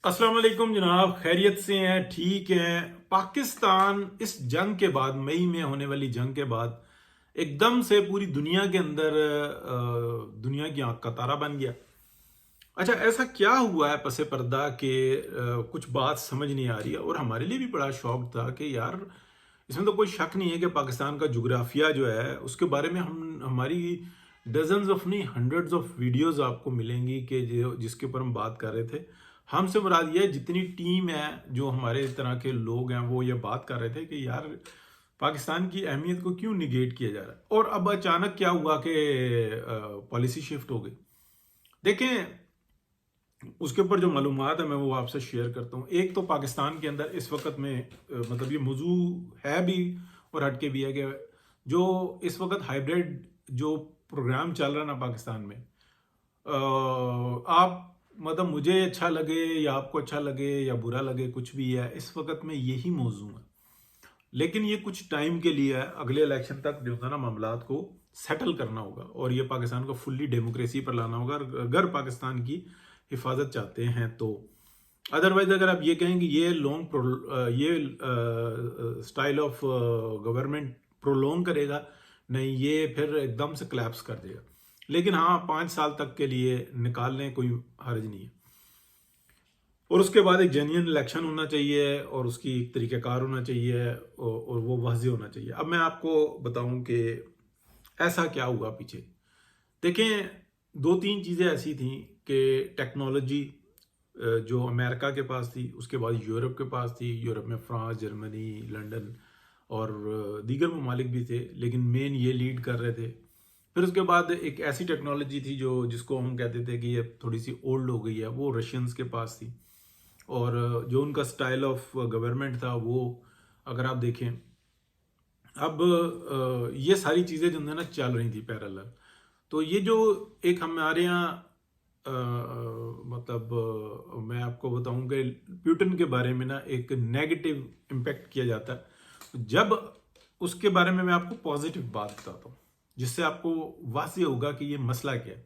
السلام علیکم جناب، خیریت سے ہیں؟ ٹھیک ہیں؟ پاکستان اس جنگ کے بعد، مئی میں ہونے والی جنگ کے بعد ایک دم سے پوری دنیا کے اندر دنیا کی آنکھ کا تارا بن گیا۔ اچھا، ایسا کیا ہوا ہے پس پردہ کہ کچھ بات سمجھ نہیں آ رہی ہے، اور ہمارے لیے بھی بڑا شوق تھا کہ یار اس میں تو کوئی شک نہیں ہے کہ پاکستان کا جغرافیہ جو ہے اس کے بارے میں ہماری ڈزنز آف نہیں ہنڈریڈز آف ویڈیوز آپ کو ملیں گی کہ جس کے اوپر ہم بات کر رہے تھے۔ ہم سے مراد یہ ہے جتنی ٹیم ہے، جو ہمارے اس طرح کے لوگ ہیں، وہ یہ بات کر رہے تھے کہ یار پاکستان کی اہمیت کو کیوں نگیٹ کیا جا رہا ہے۔ اور اب اچانک کیا ہوا کہ پالیسی شفٹ ہو گئی۔ دیکھیں، اس کے اوپر جو معلومات ہے میں وہ آپ سے شیئر کرتا ہوں۔ ایک تو پاکستان کے اندر اس وقت میں مطلب یہ موضوع ہے بھی اور ہٹ کے بھی ہے کہ جو اس وقت ہائیبریڈ جو پروگرام چل رہا ہے نا پاکستان میں، آپ مطلب مجھے اچھا لگے یا آپ کو اچھا لگے یا برا لگے، کچھ بھی ہے، اس وقت میں یہی موضوع ہے۔ لیکن یہ کچھ ٹائم کے لیے ہے، اگلے الیکشن تک جو ہے نا معاملات کو سیٹل کرنا ہوگا، اور یہ پاکستان کو فلی ڈیموکریسی پر لانا ہوگا اگر پاکستان کی حفاظت چاہتے ہیں تو۔ ادروائز اگر آپ یہ کہیں کہ یہ سٹائل آف گورنمنٹ پرولونگ کرے گا، نہیں، یہ پھر ایک دم سے کلیپس کر دے گا۔ لیکن ہاں، 5 سال تک کے لیے نکال لیں، کوئی حرج نہیں ہے، اور اس کے بعد ایک جینین الیکشن ہونا چاہیے، اور اس کی ایک طریقہ کار ہونا چاہیے، اور وہ واضح ہونا چاہیے۔ اب میں آپ کو بتاؤں کہ ایسا کیا ہوا پیچھے۔ دیکھیں، 2-3 چیزیں ایسی تھیں کہ ٹیکنالوجی جو امریکہ کے پاس تھی، اس کے بعد یورپ کے پاس تھی۔ یورپ میں فرانس، جرمنی، لنڈن اور دیگر ممالک بھی تھے، لیکن مین یہ لیڈ کر رہے تھے۔ پھر اس کے بعد ایک ایسی ٹیکنالوجی تھی جس کو ہم کہتے تھے کہ یہ تھوڑی سی اولڈ ہو گئی ہے، وہ رشینز کے پاس تھی۔ اور جو ان کا سٹائل آف گورنمنٹ تھا، وہ اگر آپ دیکھیں، اب یہ ساری چیزیں جو نا چل رہی تھی پیرالل۔ تو یہ جو ایک ہمارے یہاں مطلب میں آپ کو بتاؤں کہ پیوٹن کے بارے میں نا ایک نیگیٹو امپیکٹ کیا جاتا ہے، جب اس کے بارے میں آپ کو پازیٹیو بات بتاتا ہوں، جس سے آپ کو واضح ہوگا کہ یہ مسئلہ کیا ہے،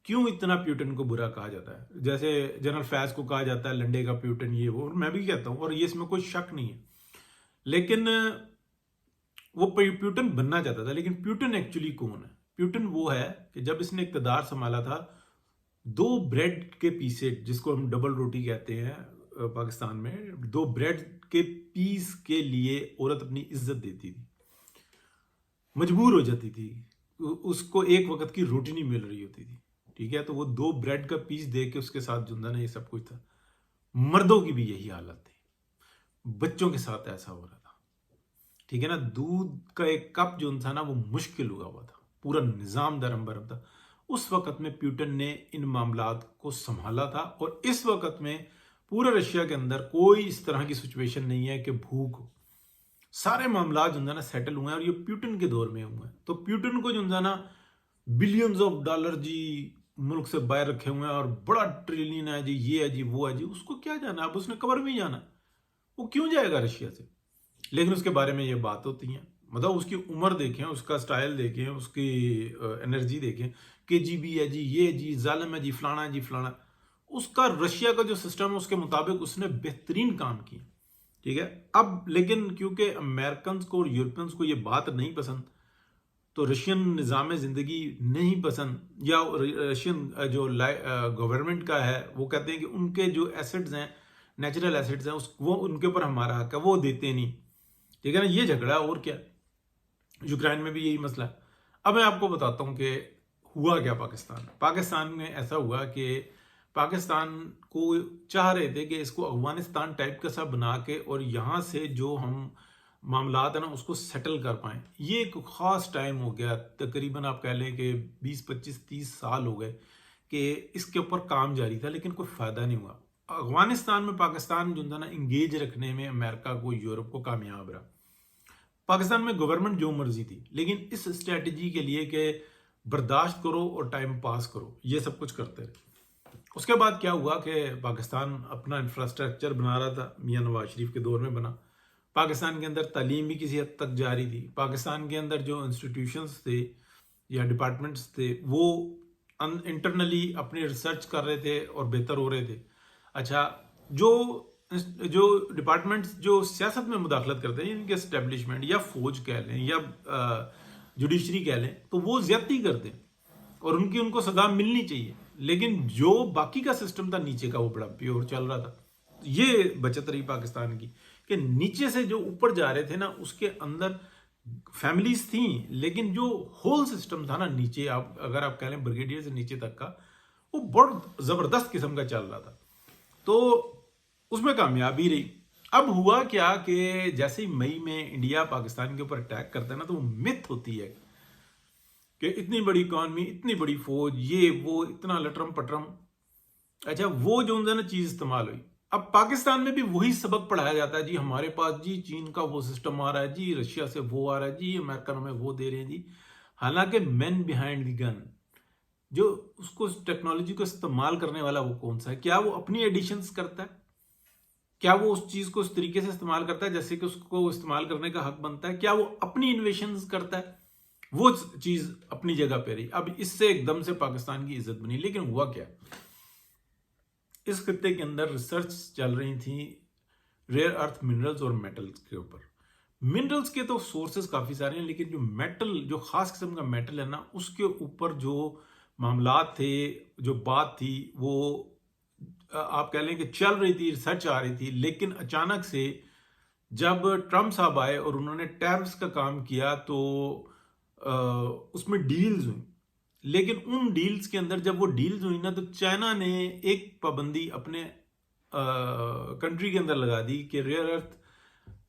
کیوں اتنا پیوٹن کو برا کہا جاتا ہے۔ جیسے جنرل فیض کو کہا جاتا ہے لنڈے کا پیوٹن، یہ وہ، اور میں بھی کہتا ہوں، اور یہ اس میں کوئی شک نہیں ہے۔ لیکن وہ پیوٹن بننا چاہتا تھا، لیکن پیوٹن ایکچولی کون ہے؟ پیوٹن وہ ہے کہ جب اس نے اقتدار سنبھالا تھا، 2 بریڈ کے پیسز، جس کو ہم ڈبل روٹی کہتے ہیں پاکستان میں، 2 بریڈ کے پیس کے لیے عورت اپنی عزت دیتی تھی، مجبور ہو جاتی تھی، اس کو ایک وقت کی روٹی نہیں مل رہی ہوتی تھی، ٹھیک ہے، تو وہ 2 بریڈ کا پیس دے کے اس کے ساتھ جو نا یہ سب کچھ تھا۔ مردوں کی بھی یہی حالت تھی، بچوں کے ساتھ ایسا ہو رہا تھا، ٹھیک ہے نا۔ دودھ کا ایک کپ جو تھا نا، وہ مشکل ہوا تھا، پورا نظام درم برم تھا۔ اس وقت میں پیوٹن نے ان معاملات کو سنبھالا تھا، اور اس وقت میں پورے رشیا کے اندر کوئی اس طرح کی سچویشن نہیں ہے کہ بھوک ہو۔ سارے معاملات جو نا سیٹل ہوئے ہیں، اور یہ پیوٹن کے دور میں ہوئے ہیں۔ تو پیوٹن کو جو نا بلینز آف ڈالر جی ملک سے باہر رکھے ہوئے ہیں، اور بڑا ٹریلین ہے جی، یہ ہے جی، وہ ہے جی، اس کو کیا جانا؟ اب اس نے قبر میں ہی جانا، وہ کیوں جائے گا رشیا سے؟ لیکن اس کے بارے میں یہ بات ہوتی ہیں، مطلب اس کی عمر دیکھیں، اس کا سٹائل دیکھیں، اس کی انرجی دیکھیں کہ جی بھی ہے جی، یہ جی ظالم ہے جی، فلانا ہے جی، فلانا۔ اس کا رشیا کا جو سسٹم ہے، اس کے مطابق اس نے بہترین کام کیا، ٹھیک ہے۔ اب لیکن کیونکہ امریکنز کو اور یورپینز کو یہ بات نہیں پسند، تو رشین نظام زندگی نہیں پسند، یا رشین جو گورنمنٹ کا ہے، وہ کہتے ہیں کہ ان کے جو ایسٹز ہیں، نیچرل ایسٹز ہیں، وہ ان کے اوپر ہمارا حق ہے، وہ دیتے نہیں، ٹھیک ہے نا۔ یہ جھگڑا ہے، اور کیا، یوکرائن میں بھی یہی مسئلہ ہے۔ اب میں آپ کو بتاتا ہوں کہ ہوا کیا پاکستان میں ایسا ہوا کہ پاکستان کو چاہ رہے تھے کہ اس کو افغانستان ٹائپ کا سا بنا کے، اور یہاں سے جو ہم معاملات ہیں نا اس کو سیٹل کر پائیں۔ یہ ایک خاص ٹائم ہو گیا، تقریباً آپ کہہ لیں کہ 20-25-30 سال ہو گئے کہ اس کے اوپر کام جاری تھا، لیکن کوئی فائدہ نہیں ہوا۔ افغانستان میں پاکستان جو نا انگیج رکھنے میں امریکہ کو، یورپ کو کامیاب رہا۔ پاکستان میں گورنمنٹ جو مرضی تھی، لیکن اس اسٹریٹجی کے لیے کہ برداشت کرو اور ٹائم پاس کرو، یہ سب کچھ کرتے رہے۔ اس کے بعد کیا ہوا کہ پاکستان اپنا انفراسٹرکچر بنا رہا تھا، میاں نواز شریف کے دور میں بنا۔ پاکستان کے اندر تعلیم بھی کسی حد تک جاری تھی۔ پاکستان کے اندر جو انسٹیٹیوشنز تھے یا ڈپارٹمنٹس تھے، وہ انٹرنلی اپنی ریسرچ کر رہے تھے اور بہتر ہو رہے تھے۔ اچھا، جو ڈپارٹمنٹس جو سیاست میں مداخلت کرتے ہیں، ان کے اسٹیبلشمنٹ یا فوج کہہ لیں یا جوڈیشری کہہ لیں، تو وہ زیادتی کرتے ہیں اور ان کو سزا ملنی چاہیے. لیکن جو باقی کا سسٹم تھا نیچے کا، وہ بڑا پیور چل رہا تھا. یہ بچت رہی پاکستان کی کہ نیچے سے جو اوپر جا رہے تھے نا، اس کے اندر فیملیز تھیں، لیکن جو ہول سسٹم تھا نا نیچے، اگر آپ کہہ لیں بریگیڈیئر سے نیچے تک کا، وہ بہت زبردست قسم کا چل رہا تھا. تو اس میں کامیابی رہی. اب ہوا کیا کہ جیسے ہی مئی میں انڈیا پاکستان کے اوپر اٹیک کرتا ہے نا، تو وہ مت ہوتی ہے کہ اتنی بڑی اکانومی، اتنی بڑی فوج، یہ وہ اتنا لٹرم پٹرم. اچھا، وہ جو نا چیز استعمال ہوئی. اب پاکستان میں بھی وہی سبق پڑھایا جاتا ہے، جی ہمارے پاس جی چین کا وہ سسٹم آ رہا ہے، جی رشیا سے وہ آ رہا ہے، جی امریکن ہمیں وہ دے رہے ہیں جی. حالانکہ مین بیہائنڈ دی گن، جو اس کو ٹیکنالوجی کو استعمال کرنے والا وہ کون سا ہے؟ کیا وہ اپنی ایڈیشنز کرتا ہے؟ کیا وہ اس چیز کو اس طریقے سے استعمال کرتا ہے جیسے کہ اس کو استعمال کرنے کا حق بنتا ہے؟ کیا وہ اپنی انویشنز کرتا ہے؟ وہ چیز اپنی جگہ پہ رہی. اب اس سے ایک دم سے پاکستان کی عزت بنی. لیکن ہوا کیا، اس خطے کے اندر ریسرچ چل رہی تھی ریئر ارتھ منرلز اور میٹلز کے اوپر. منرلز کے تو سورسز کافی سارے ہیں، لیکن جو میٹل، جو خاص قسم کا میٹل ہے نا، اس کے اوپر جو معاملات تھے، جو بات تھی، وہ آپ کہہ لیں کہ چل رہی تھی، ریسرچ آ رہی تھی. لیکن اچانک سے جب ٹرمپ صاحب آئے اور انہوں نے ٹیرفز کا کام کیا، تو اس میں ڈیلز ہوئی. لیکن ان ڈیلز کے اندر جب وہ ڈیلز ہوئی نا، تو چائنا نے ایک پابندی اپنے کنٹری کے اندر لگا دی کہ rare earth,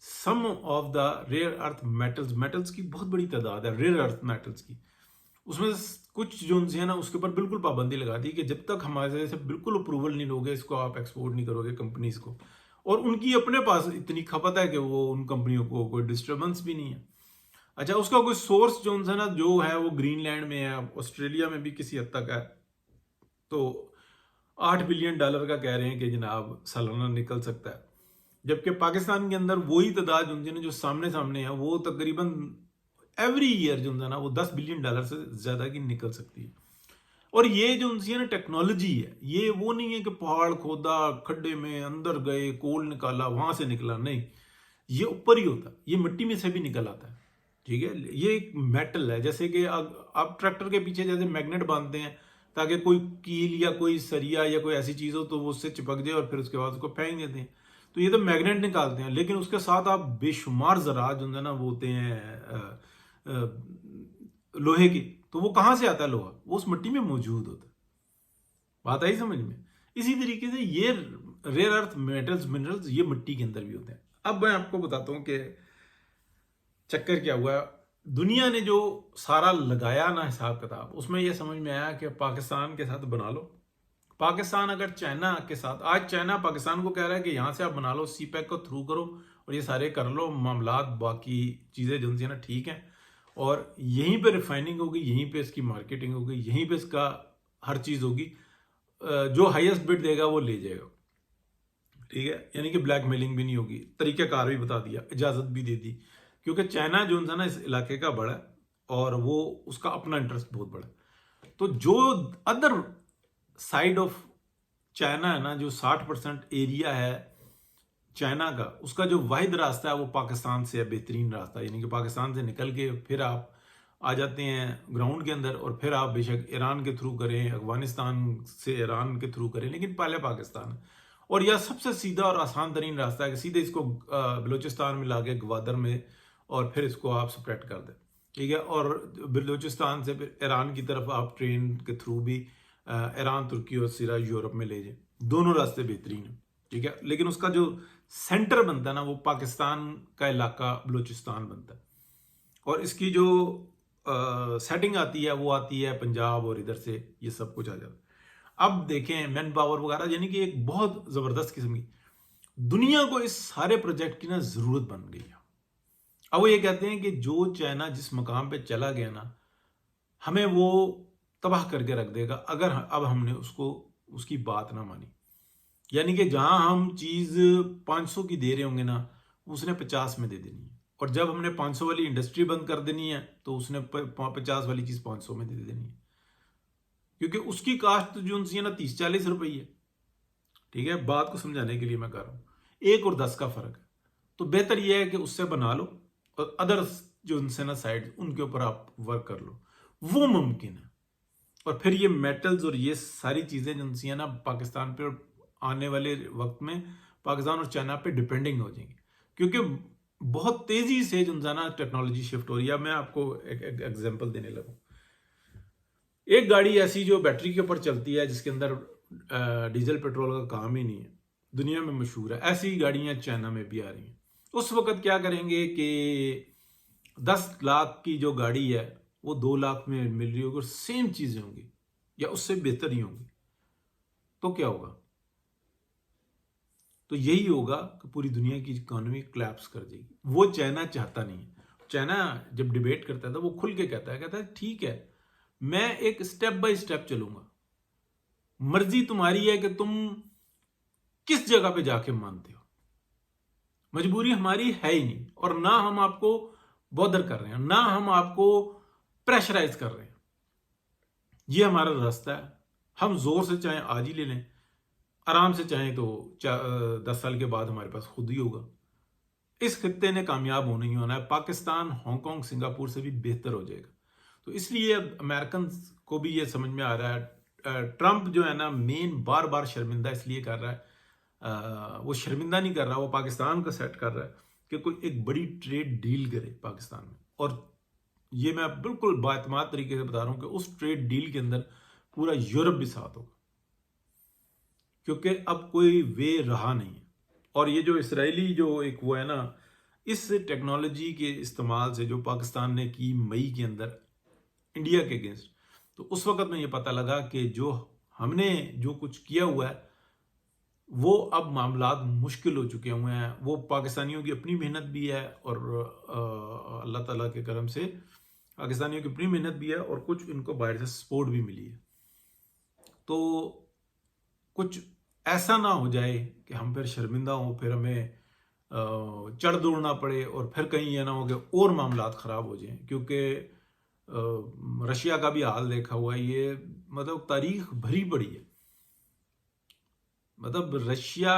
some of the rare earth metals کی بہت بڑی تعداد ہے ریئر ارتھ میٹلز کی. اس میں کچھ جو ہے نا، اس کے اوپر بالکل پابندی لگا دی کہ جب تک ہمارے سے بالکل اپروول نہیں لوگے، اس کو آپ ایکسپورٹ نہیں کرو گے کمپنیز کو. اور ان کی اپنے پاس اتنی کھپت ہے کہ وہ ان کمپنیوں کو کوئی ڈسٹربنس بھی نہیں ہے. اچھا، اس کا کوئی سورس جو ہے نا، جو ہے وہ گرین لینڈ میں ہے، آسٹریلیا میں بھی کسی حد تک ہے. تو $8 بلین کا کہہ رہے ہیں کہ جناب سالانہ نکل سکتا ہے. جبکہ پاکستان کے اندر وہی تعداد جو سامنے ہے، وہ تقریباً ایوری ایئر جو ہے نا، وہ $10 بلین سے زیادہ کی نکل سکتی ہے. اور یہ جو ہے نا ٹیکنالوجی ہے، یہ وہ نہیں ہے کہ پہاڑ کھودا، کھڈے میں اندر گئے، کول نکالا، وہاں سے نکلا. نہیں، یہ اوپر ہی ہوتا ہے، یہ مٹی میں سے بھی نکل آتا ہے. ٹھیک ہے، یہ ایک میٹل ہے. جیسے کہ آپ ٹریکٹر کے پیچھے جیسے میگنیٹ باندھتے ہیں تاکہ کوئی کیل یا کوئی سریا یا کوئی ایسی چیز ہو تو وہ اس سے چپک جائے، اور پھر اس کے بعد اس کو پھینک دیتے ہیں. تو یہ تو میگنیٹ نکالتے ہیں، لیکن اس کے ساتھ آپ بے شمار ذرات جو ہے نا وہ ہوتے ہیں لوہے کی. تو وہ کہاں سے آتا ہے لوہا؟ وہ اس مٹی میں موجود ہوتا ہے. بات آئی سمجھ میں؟ اسی طریقے سے یہ ریئر ارتھ میٹلز، منرلز، یہ مٹی کے اندر بھی ہوتے ہیں. اب میں آپ کو بتاتا ہوں کہ چکر کیا ہوا. دنیا نے جو سارا لگایا نا حساب کتاب، اس میں یہ سمجھ میں آیا کہ پاکستان کے ساتھ بنا لو. پاکستان اگر چائنا کے ساتھ، آج چائنا پاکستان کو کہہ رہا ہے کہ یہاں سے آپ بنا لو، سی پیک کو تھرو کرو اور یہ سارے کر لو معاملات، باقی چیزیں جو ہیں نا ٹھیک ہیں، اور یہیں پہ ریفائننگ ہوگی، یہیں پہ اس کی مارکیٹنگ ہوگی، یہیں پہ اس کا ہر چیز ہوگی. جو ہائیسٹ بڈ دے گا وہ لے جائے گا. ٹھیک ہے، یعنی کہ بلیک میلنگ بھی نہیں ہوگی. طریقہ کار بھی بتا دیا، اجازت بھی دے دی، کیونکہ چائنا جو ہے نا اس علاقے کا بڑا ہے اور وہ اس کا اپنا انٹرسٹ بہت بڑا ہے. تو جو ادر سائڈ آف چائنا ہے نا، جو 60% ایریا ہے چائنا کا، اس کا جو واحد راستہ ہے وہ پاکستان سے ہے، بہترین راستہ. یعنی کہ پاکستان سے نکل کے پھر آپ آ جاتے ہیں گراؤنڈ کے اندر، اور پھر آپ بے شک ایران کے تھرو کریں، افغانستان سے ایران کے تھرو کریں، لیکن پہلے پاکستان. اور یہ سب سے سیدھا اور آسان ترین راستہ ہے کہ سیدھے اس کو بلوچستان میں لا کے گوادر میں، اور پھر اس کو آپ سپریٹ کر دیں. ٹھیک ہے، اور بلوچستان سے پھر ایران کی طرف آپ ٹرین کے تھرو بھی ایران، ترکی اور سیرا یورپ میں لے جائیں. دونوں راستے بہترین ہیں. ٹھیک ہے، لیکن اس کا جو سینٹر بنتا ہے نا، وہ پاکستان کا علاقہ بلوچستان بنتا ہے. اور اس کی جو سیٹنگ آتی ہے وہ آتی ہے پنجاب، اور ادھر سے یہ سب کچھ آ جاتا ہے. اب دیکھیں مین پاور وغیرہ، یعنی کہ ایک بہت زبردست قسم کی دنیا کو اس سارے پروجیکٹ کی نا ضرورت بن گئی ہے. اب وہ یہ کہتے ہیں کہ جو چائنا جس مقام پہ چلا گیا نا، ہمیں وہ تباہ کر کے رکھ دے گا اگر اب ہم نے اس کی بات نہ مانی. یعنی کہ جہاں ہم چیز 500 کی دے رہے ہوں گے نا، اس نے 50 میں دے دینی ہے. اور جب ہم نے 500 والی انڈسٹری بند کر دینی ہے تو اس نے 50 والی چیز 500 میں دے دینی ہے. کیونکہ اس کی کاسٹ جو ہے نا 30-40 روپے ہے. ٹھیک ہے، بات کو سمجھانے کے لیے میں کر رہا ہوں. 1 اور 10 کا فرق ہے. تو بہتر یہ ہے کہ اس سے بنا لو اور ادرس جو ان سے نا سائڈ ان کے اوپر آپ ورک کر لو. وہ ممکن ہے. اور پھر یہ میٹلز اور یہ ساری چیزیں جو ہیں نا پاکستان پہ آنے والے وقت میں پاکستان اور چائنا پہ ڈیپینڈنگ ہو جائیں گی، کیونکہ بہت تیزی سے جو نا ٹیکنالوجی شفٹ ہو رہی ہے. میں آپ کو ایک ایگزامپل دینے لگوں. ایک گاڑی ایسی جو بیٹری کے اوپر چلتی ہے، جس کے اندر ڈیزل پیٹرول کا کام ہی نہیں ہے، دنیا میں مشہور ہے. ایسی گاڑیاں چائنا میں بھی آ رہی ہیں. اس وقت کیا کریں گے کہ 10 لاکھ کی جو گاڑی ہے وہ 2 لاکھ میں مل رہی ہوگی اور سیم چیزیں ہوں گی یا اس سے بہتر ہی ہوں گی. تو کیا ہوگا؟ تو یہی ہوگا کہ پوری دنیا کی اکانومی کلیپس کر جائے گی. وہ چائنا چاہتا نہیں ہے. چائنا جب ڈیبیٹ کرتا تھا وہ کھل کے کہتا ہے ٹھیک ہے، میں ایک سٹیپ بائی سٹیپ چلوں گا، مرضی تمہاری ہے کہ تم کس جگہ پہ جا کے مانتے ہو، مجبوری ہماری ہے ہی نہیں، اور نہ ہم آپ کو بودر کر رہے ہیں، نہ ہم آپ کو پریشرائز کر رہے ہیں. یہ ہمارا راستہ ہے. ہم زور سے چاہیں آج ہی لے لیں، آرام سے چاہیں تو 10 سال کے بعد ہمارے پاس خود ہی ہوگا. اس خطے نے کامیاب ہونا ہی ہونا ہے. پاکستان ہانگ کانگ سنگاپور سے بھی بہتر ہو جائے گا. تو اس لیے اب امریکنز کو بھی یہ سمجھ میں آ رہا ہے. ٹرمپ جو ہے نا مین بار بار شرمندہ اس لیے کر رہا ہے، وہ شرمندہ نہیں کر رہا، وہ پاکستان کا سیٹ کر رہا ہے کہ کوئی ایک بڑی ٹریڈ ڈیل کرے پاکستان میں. اور یہ میں بالکل باعتماد طریقے سے بتا رہا ہوں کہ اس ٹریڈ ڈیل کے اندر پورا یورپ بھی ساتھ ہوگا، کیونکہ اب کوئی وے رہا نہیں ہے. اور یہ جو اسرائیلی جو ایک وہ ہے نا، اس ٹیکنالوجی کے استعمال سے جو پاکستان نے کی مئی کے اندر انڈیا کے اگینسٹ، تو اس وقت میں یہ پتہ لگا کہ جو ہم نے جو کچھ کیا ہوا ہے وہ اب معاملات مشکل ہو چکے ہوئے ہیں. وہ پاکستانیوں کی اپنی محنت بھی ہے اور اللہ تعالیٰ کے کرم سے پاکستانیوں کی اپنی محنت بھی ہے اور کچھ ان کو باہر سے سپورٹ بھی ملی ہے. تو کچھ ایسا نہ ہو جائے کہ ہم پھر شرمندہ ہوں، پھر ہمیں چڑھ دوڑنا پڑے اور پھر کہیں یہ نہ ہو کہ اور معاملات خراب ہو جائیں. کیونکہ رشیا کا بھی حال دیکھا ہوا ہے، یہ مطلب تاریخ بھری پڑی ہے. مطلب رشیا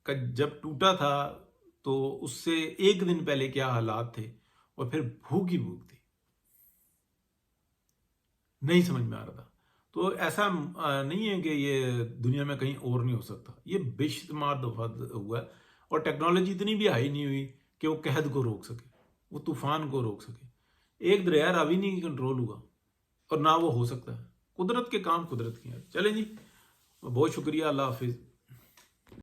کا جب ٹوٹا تھا تو اس سے 1 دن پہلے کیا حالات تھے، اور پھر بھوک ہی بھوک تھی، نہیں سمجھ میں آ رہا تھا. تو ایسا نہیں ہے کہ یہ دنیا میں کہیں اور نہیں ہو سکتا، یہ بے شمار دفعہ ہوا ہے. اور ٹیکنالوجی اتنی بھی ہائی نہیں ہوئی کہ وہ قحط کو روک سکے، وہ طوفان کو روک سکے. ایک دریا راوی نہیں کنٹرول ہوا اور نہ وہ ہو سکتا ہے. قدرت کے کام قدرت کے ہیں. چلیں جی، بہت شکریہ. اللہ حافظ.